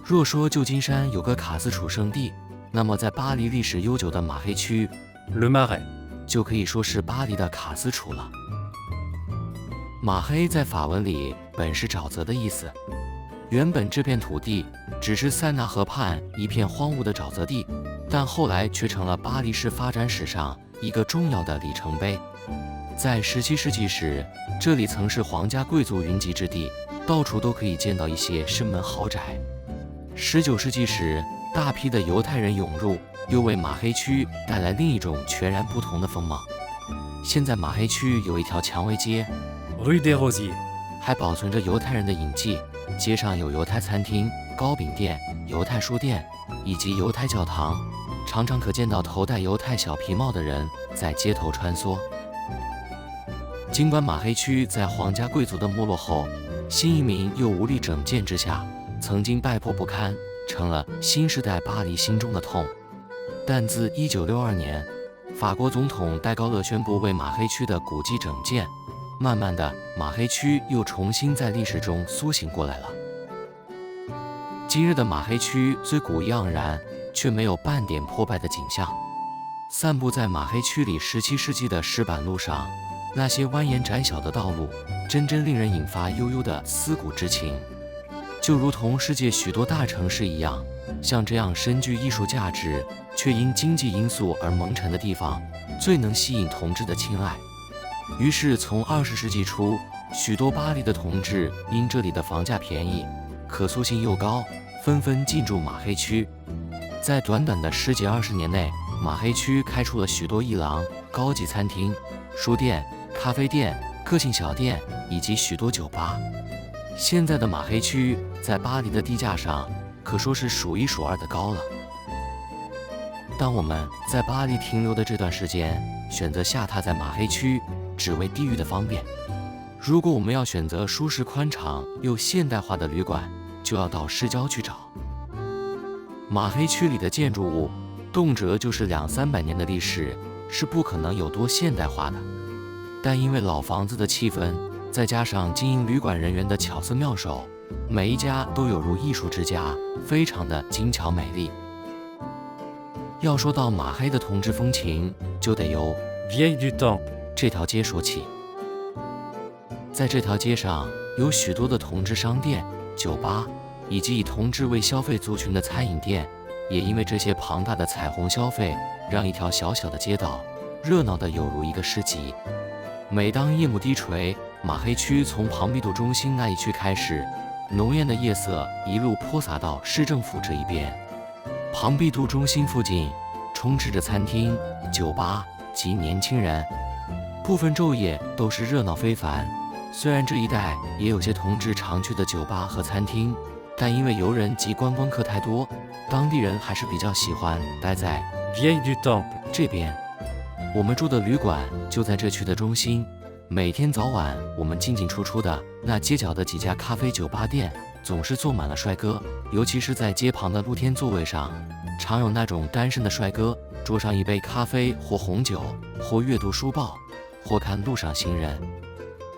若说旧金山有个卡斯楚圣地，那么在巴黎历史悠久的马黑区 Le Marais. 就可以说是巴黎的卡斯楚了。马黑在法文里本是沼泽的意思，原本这片土地只是塞纳河畔一片荒芜的沼泽地，但后来却成了巴黎市发展史上一个重要的里程碑。在17世纪时，这里曾是皇家贵族云集之地，到处都可以见到一些深门豪宅。19世纪时，大批的犹太人涌入，又为马黑区带来另一种全然不同的风貌。现在马黑区有一条蔷薇街， Rue des Rosiers. 还保存着犹太人的印记，街上有犹太餐厅、糕饼店、犹太书店以及犹太教堂，常常可见到头戴犹太小皮帽的人在街头穿梭。尽管马黑区在皇家贵族的没落后，新移民又无力整建之下，曾经败破不堪，成了新时代巴黎心中的痛。但自1962年，法国总统戴高乐宣布为马黑区的古迹整建，慢慢的，马黑区又重新在历史中苏醒过来了。今日的马黑区虽古意盎然，却没有半点破败的景象。散布在马黑区里17世纪的石板路上，那些蜿蜒窄小的道路，真令人引发悠悠的思古之情。就如同世界许多大城市一样，像这样深具艺术价值，却因经济因素而蒙尘的地方，最能吸引同志的青睐。于是从20世纪初，许多巴黎的同志因这里的房价便宜，可塑性又高，纷纷进驻马黑区。在短短的10几20年内，马黑区开出了许多艺廊、高级餐厅、书店、咖啡店、个性小店以及许多酒吧。现在的马黑区在巴黎的地价上可说是数一数二的高了。当我们在巴黎停留的这段时间，选择下榻在马黑区，只为地域的方便。如果我们要选择舒适宽敞又现代化的旅馆，就要到市郊去找。马黑区里的建筑物动辄就是200-300年的历史，是不可能有多现代化的。但因为老房子的气氛，再加上经营旅馆人员的巧思妙手，每一家都有如艺术之家，非常的精巧美丽。要说到马黑的同志风情，就得由 Vieille du Temple. 这条街说起。在这条街上有许多的同志商店、酒吧，以及以同志为消费族群的餐饮店。也因为这些庞大的彩虹消费，让一条小小的街道热闹得有如一个市集。每当夜幕低垂，马黑区从庞毕度中心那一区开始，浓艳的夜色一路泼洒到市政府这一边。庞毕度中心附近充斥着餐厅、酒吧及年轻人，部分昼夜都是热闹非凡。虽然这一带也有些同志常去的酒吧和餐厅，但因为游人及观光客太多，当地人还是比较喜欢待在 Vieille du Temple. 这边。我们住的旅馆就在这区的中心，每天早晚我们进进出出的那街角的几家咖啡酒吧店总是坐满了帅哥，尤其是在街旁的露天座位上，常有那种单身的帅哥，桌上一杯咖啡或红酒，或阅读书报，或看路上行人。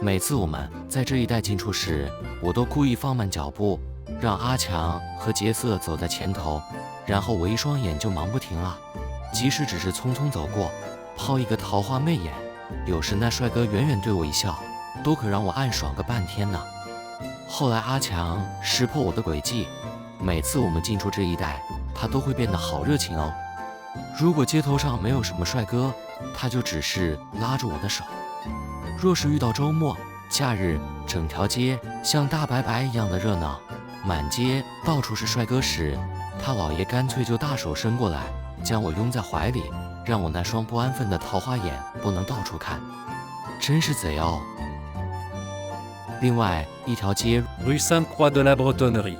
每次我们在这一带进出时，我都故意放慢脚步，让阿强和杰瑟走在前头，然后我一双眼就忙不停了，即使只是匆匆走过，抛一个桃花媚眼，有时那帅哥远远对我一笑，都可让我暗爽个半天呢。后来阿强识破我的诡计，每次我们进出这一带，他都会变得好热情哦。如果街头上没有什么帅哥，他就只是拉住我的手。若是遇到周末、假日，整条街像大白白一样的热闹，满街到处是帅哥时，他老爷干脆就大手伸过来，将我拥在怀里，让我那双不安分的桃花眼不能到处看，真是贼哦。另外一条街 Rue Sainte-Croix de la Bretonnerie.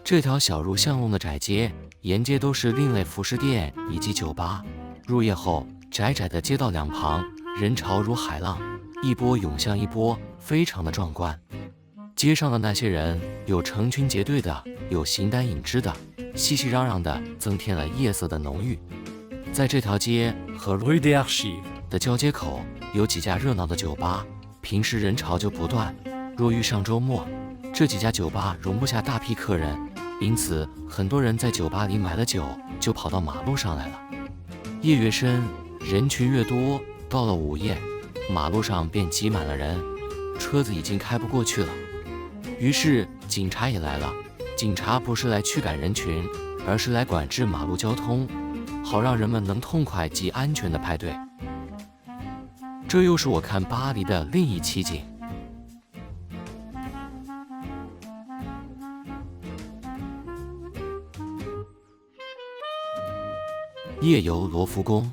这条小入巷弄的窄街，沿街都是另类服饰店以及酒吧。入夜后，窄窄的街道两旁人潮如海浪，一波涌向一波，非常的壮观。街上的那些人，有成群结队的，有形单影只的，熙熙攘攘的，增添了夜色的浓郁。在这条街和 Rue des Archives. 的交接口有几家热闹的酒吧，平时人潮就不断。若遇上周末，这几家酒吧容不下大批客人，因此很多人在酒吧里买了酒就跑到马路上来了。夜越深，人群越多，到了午夜，马路上便挤满了人，车子已经开不过去了。于是警察也来了。警察不是来驱赶人群，而是来管制马路交通，好让人们能痛快及安全地派对。这又是我看巴黎的另一奇景。夜游罗浮宫。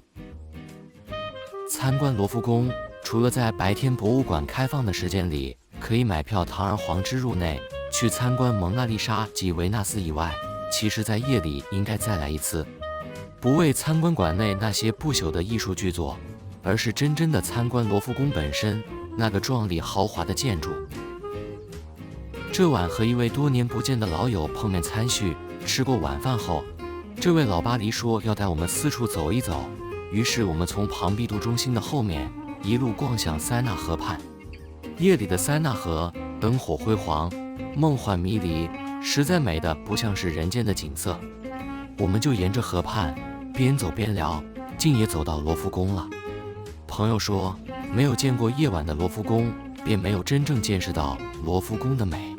参观罗浮宫，除了在白天博物馆开放的时间里可以买票堂而皇之入内去参观蒙娜丽莎及维纳斯以外，其实在夜里应该再来一次，不为参观馆内那些不朽的艺术巨作，而是真正的参观罗浮宫本身那个壮丽豪华的建筑。这晚和一位多年不见的老友碰面参叙，吃过晚饭后，这位老巴黎说要带我们四处走一走，于是我们从庞毕度中心的后面一路逛向塞纳河畔。夜里的塞纳河灯火辉煌，梦幻迷离，实在美得不像是人间的景色。我们就沿着河畔边走边聊，竟也走到罗浮宫了。朋友说，没有见过夜晚的罗浮宫，便没有真正见识到罗浮宫的美。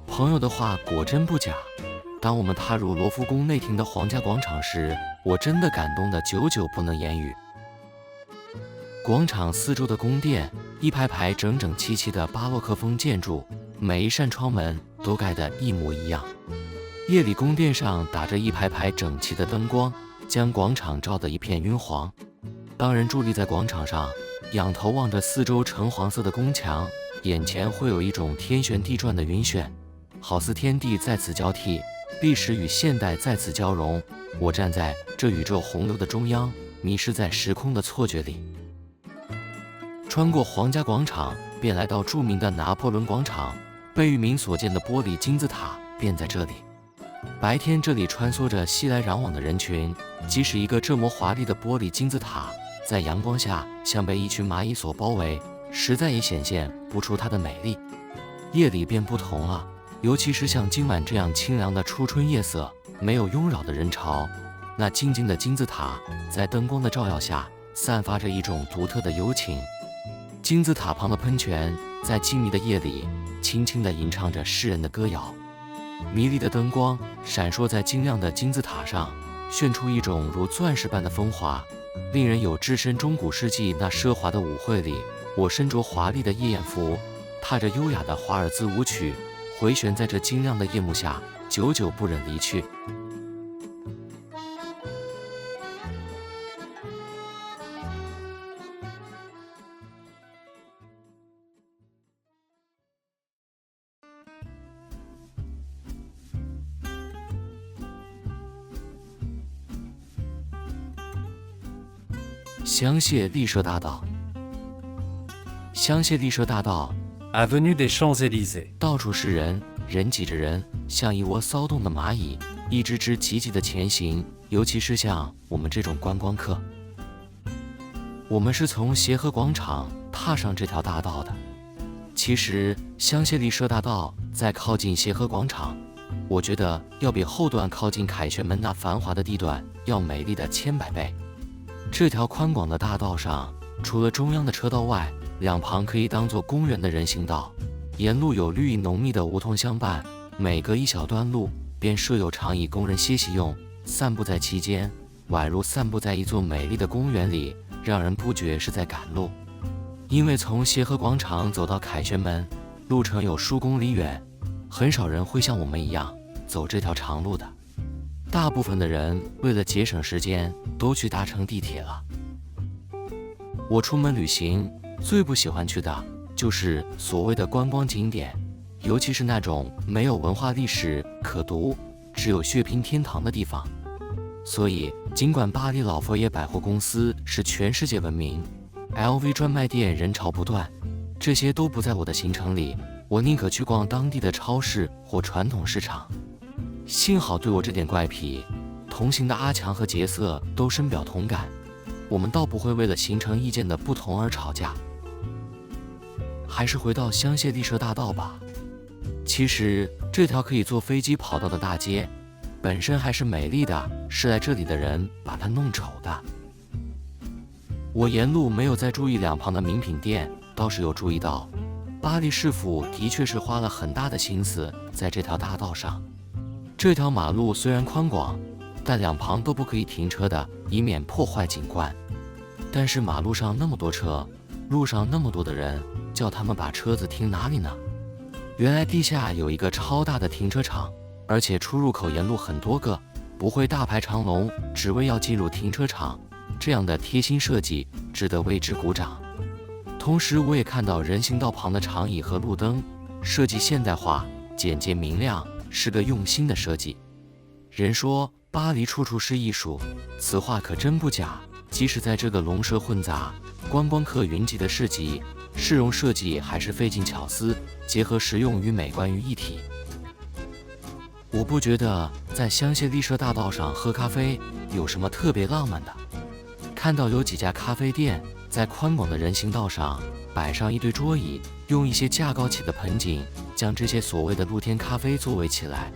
朋友的话果真不假。当我们踏入罗浮宫内廷的皇家广场时，我真的感动得久久不能言语。广场四周的宫殿，一排排整整齐齐的巴洛克风建筑，每一扇窗门都盖得一模一样。夜里宫殿上打着一排排整齐的灯光，将广场照得一片晕黄。当人伫立在广场上，仰头望着四周橙黄色的宫墙，眼前会有一种天旋地转的晕眩，好似天地在此交替，历史与现代在此交融。我站在这宇宙洪流的中央，迷失在时空的错觉里。穿过皇家广场，便来到著名的拿破仑广场，贝聿铭所建的玻璃金字塔便在这里。白天这里穿梭着熙来攘往的人群，即使一个这么华丽的玻璃金字塔，在阳光下像被一群蚂蚁所包围，实在也显现不出它的美丽。夜里便不同了，尤其是像今晚这样清凉的初春夜色，没有拥扰的人潮，那静静的金字塔在灯光的照耀下，散发着一种独特的幽情。金字塔旁的喷泉在静谧的夜里轻轻地吟唱着诗人的歌谣，迷离的灯光闪烁在晶亮的金字塔上，炫出一种如钻石般的风华，令人有置身中古世纪那奢华的舞会里。我身着华丽的夜宴服，踏着优雅的华尔兹舞曲，回旋在这晶亮的夜幕下，久久不忍离去。香榭丽舍大道。香榭丽舍大道 Avenue des Champs-Élysées. 到处是人，人挤着人，像一窝骚动的蚂蚁，一只只急急地前行，尤其是像我们这种观光客。我们是从协和广场踏上这条大道的。其实香榭丽舍大道在靠近协和广场，我觉得要比后段靠近凯旋门那繁华的地段要美丽的千百倍。这条宽广的大道上，除了中央的车道外，两旁可以当作公园的人行道，沿路有绿意浓密的梧桐相伴，每隔一小段路便设有长椅供人歇息用，散步在其间，宛如散步在一座美丽的公园里，让人不觉是在赶路。因为从协和广场走到凯旋门，路程有数公里远，很少人会像我们一样走这条长路的。大部分的人为了节省时间，都去搭乘地铁了。我出门旅行最不喜欢去的就是所谓的观光景点，尤其是那种没有文化历史可读，只有血拼天堂的地方。所以尽管巴黎老佛爷百货公司是全世界闻名， LV 专卖店人潮不断，这些都不在我的行程里，我宁可去逛当地的超市或传统市场。幸好对我这点怪癖，同行的阿强和杰瑟都深表同感，我们倒不会为了行程意见的不同而吵架。还是回到香榭丽舍大道吧。其实这条可以坐飞机跑到的大街，本身还是美丽的，是来这里的人把它弄丑的。我沿路没有再注意两旁的名品店，倒是有注意到，巴黎市府的确是花了很大的心思在这条大道上。这条马路虽然宽广，但两旁都不可以停车的，以免破坏景观。但是马路上那么多车，路上那么多的人，叫他们把车子停哪里呢？原来地下有一个超大的停车场，而且出入口沿路很多个，不会大排长龙，只为要进入停车场。这样的贴心设计值得为之鼓掌。同时我也看到人行道旁的长椅和路灯，设计现代化、简洁明亮，是个用心的设计。人说巴黎处处是艺术，此话可真不假。即使在这个龙蛇混杂、观光客云集的市集，市容设计还是费尽巧思，结合实用与美观于一体。我不觉得在香榭丽舍大道上喝咖啡有什么特别浪漫的。看到有几家咖啡店在宽广的人行道上摆上一堆桌椅，用一些架高起的盆景将这些所谓的露天咖啡座围起来。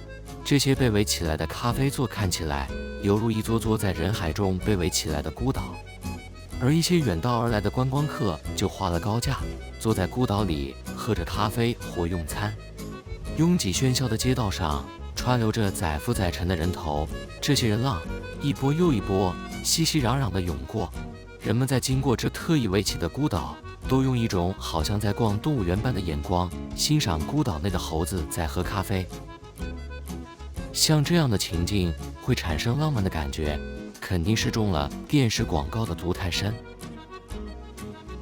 这些被围起来的咖啡座看起来犹如一座座在人海中被围起来的孤岛，而一些远道而来的观光客就花了高价，坐在孤岛里喝着咖啡或用餐。拥挤喧嚣的街道上川流着载浮载沉的人头，这些人浪一波又一波，熙熙攘攘地涌过。人们在经过这特意围起的孤岛，都用一种好像在逛动物园般的眼光欣赏孤岛内的猴子在喝咖啡。像这样的情境会产生浪漫的感觉，肯定是中了电视广告的毒太深。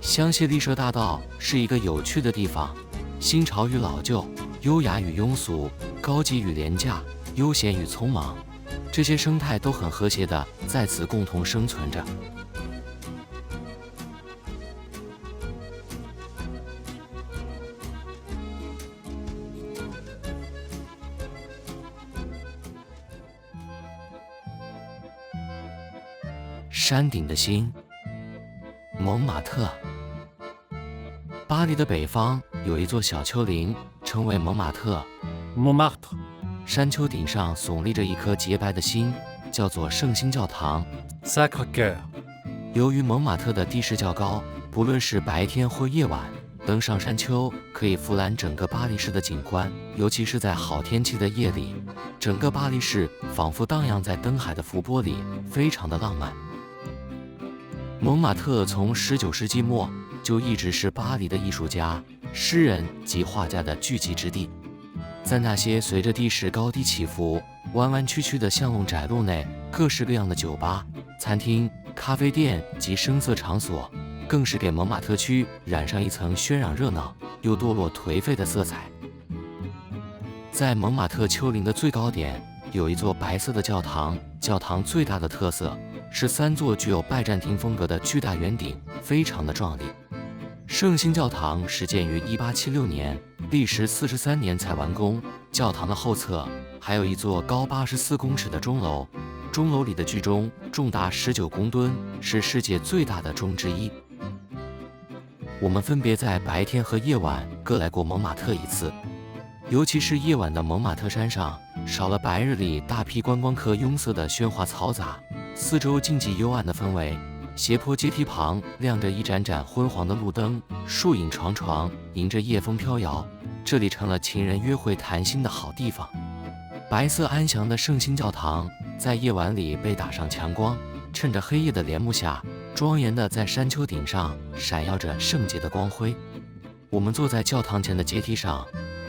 香榭丽舍大道是一个有趣的地方，新潮与老旧，优雅与庸俗，高级与廉价，悠闲与匆忙，这些生态都很和谐地在此共同生存着。山顶的星，蒙马特。巴黎的北方有一座小丘陵，称为蒙马特。Montmartre, 山丘顶上耸立着一颗洁白的星，叫做圣心教堂。Sacré-Cœur. 由于蒙马特的地势较高，不论是白天或夜晚，登上山丘可以俯览整个巴黎市的景观，尤其是在好天气的夜里，整个巴黎市仿佛荡漾在灯海的浮波里，非常的浪漫。蒙马特从19世纪末就一直是巴黎的艺术家、诗人及画家的聚集之地。在那些随着地势高低起伏、弯弯曲曲的巷弄窄路内，各式各样的酒吧、餐厅、咖啡店及声色场所，更是给蒙马特区染上一层喧嚷热闹又堕落颓废的色彩。在蒙马特丘陵的最高点，有一座白色的教堂，教堂最大的特色是3座具有拜占庭风格的巨大圆顶，非常的壮丽。圣心教堂始建于1876年，历时43年才完工。教堂的后侧还有一座高84公尺的钟楼，钟楼里的巨钟重达19公吨，是世界最大的钟之一。我们分别在白天和夜晚各来过蒙马特一次，尤其是夜晚的蒙马特山上，少了白日里大批观光客拥塞的喧哗嘈杂，四周静寂幽暗的氛围。斜坡阶梯旁亮着一盏盏昏黄的路灯，树影幢幢，迎着夜风飘摇，这里成了情人约会谈心的好地方。白色安详的圣心教堂在夜晚里被打上强光，趁着黑夜的帘幕下，庄严地在山丘顶上闪耀着圣洁的光辉。我们坐在教堂前的阶梯上，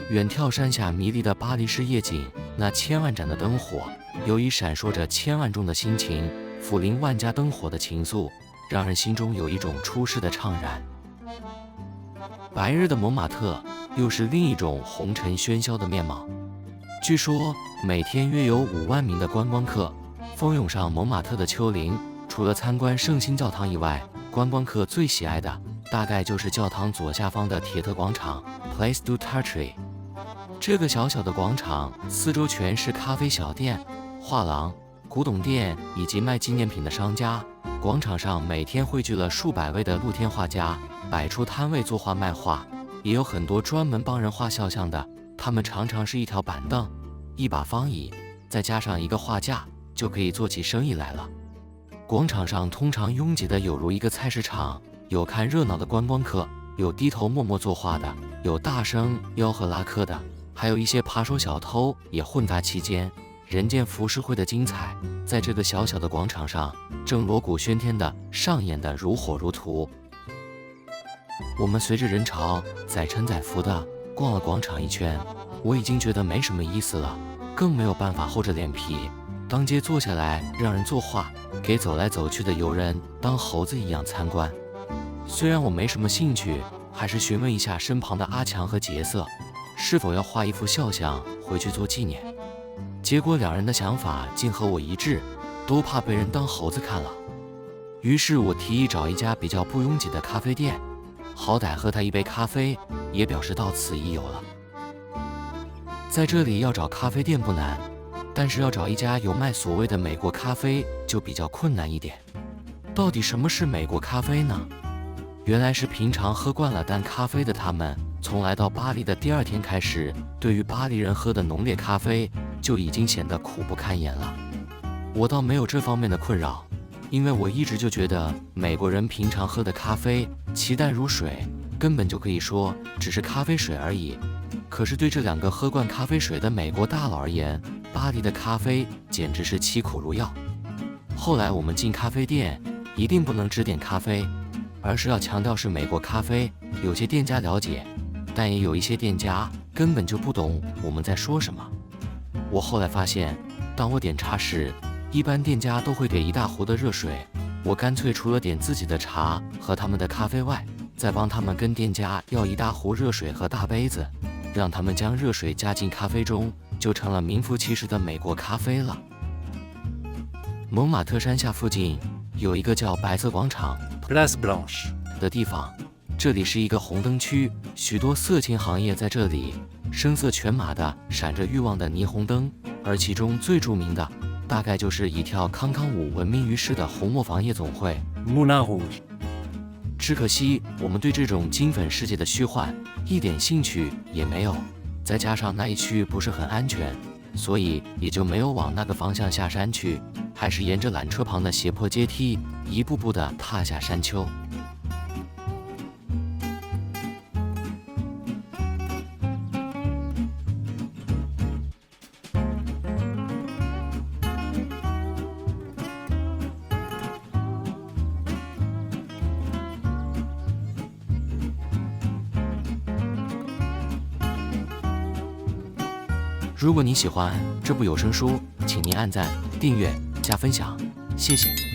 远眺山下迷离的巴黎市夜景，那千万盏的灯火，尤以闪烁着千万种的心情，抚临万家灯火的情愫，让人心中有一种出世的怅然。白日的蒙马特又是另一种红尘喧嚣的面貌。据说每天约有5万名的观光客蜂拥上蒙马特的丘陵，除了参观圣心教堂以外，观光客最喜爱的大概就是教堂左下方的铁特广场 Place du Tertre。 这个小小的广场四周全是咖啡小店、画廊、古董店以及卖纪念品的商家。广场上每天汇聚了数百位的露天画家，摆出摊位作画卖画，也有很多专门帮人画肖像的，它们常常是一条板凳、一把方椅，再加上一个画架，就可以做起生意来了。广场上通常拥挤的有如一个菜市场，有看热闹的观光客，有低头默默作画的，有大声吆喝拉客的，还有一些扒手小偷也混杂其间。人间浮世绘的精彩，在这个小小的广场上，正锣鼓喧天地上演得如火如荼。我们随着人潮载沉载浮地逛了广场一圈，我已经觉得没什么意思了，更没有办法厚着脸皮当街坐下来让人作画，给走来走去的游人当猴子一样参观。虽然我没什么兴趣，还是询问一下身旁的阿强和杰瑟，是否要画一幅肖像回去做纪念。结果两人的想法竟和我一致，都怕被人当猴子看了。于是我提议找一家比较不拥挤的咖啡店，好歹喝他一杯咖啡，也表示到此一游了。在这里要找咖啡店不难，但是要找一家有卖所谓的美国咖啡就比较困难一点。到底什么是美国咖啡呢？原来是平常喝惯了淡咖啡的他们，从来到巴黎的第2天开始，对于巴黎人喝的浓烈咖啡就已经显得苦不堪言了。我倒没有这方面的困扰，因为我一直就觉得美国人平常喝的咖啡其淡如水，根本就可以说只是咖啡水而已。可是对这2个喝惯咖啡水的美国大佬而言，巴黎的咖啡简直是凄苦如药。后来我们进咖啡店，一定不能只点咖啡，而是要强调是美国咖啡。有些店家了解，但也有一些店家根本就不懂我们在说什么。我后来发现，当我点茶时，一般店家都会给一大壶的热水，我干脆除了点自己的茶和他们的咖啡外，再帮他们跟店家要一大壶热水和大杯子，让他们将热水加进咖啡中，就成了名副其实的美国咖啡了。蒙马特山下附近有一个叫白色广场 Place Blanche 的地方，这里是一个红灯区，许多色情行业在这里，声色犬马的闪着欲望的霓虹灯，而其中最著名的大概就是以跳康康舞闻名于世的红磨坊夜总会 Moulin Rouge。 只可惜我们对这种金粉世界的虚幻一点兴趣也没有，再加上那一区不是很安全，所以也就没有往那个方向下山去，还是沿着缆车旁的斜坡阶梯一步步地踏下山丘。如果你喜欢这部有声书，请您按赞、订阅、加分享，谢谢。